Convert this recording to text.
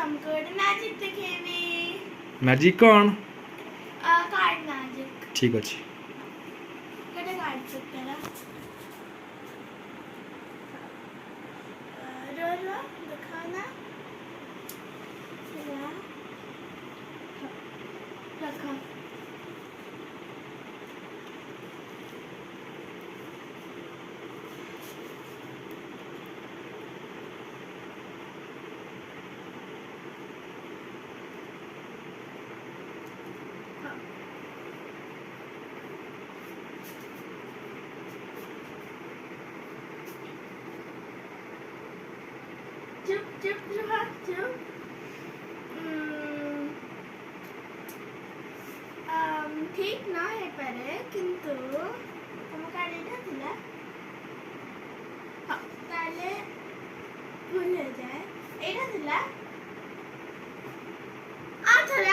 तुमको ଗୋଟେ ମ୍ୟାଜିକ୍ ଦେଖେଇବି। ମ୍ୟାଜିକ୍ କ'ଣ? Card magic. ଠିକ୍ ଅଛି। ଗୋଟେ କାର୍ଡ ଚୁକେରା रो दिखाओ ना। रखो। चुप चुप चुप चुप। ठीक ना है पारे किंतु तुम कालीटा थिला ताले भूल हो जाए एटा थिला आ थरे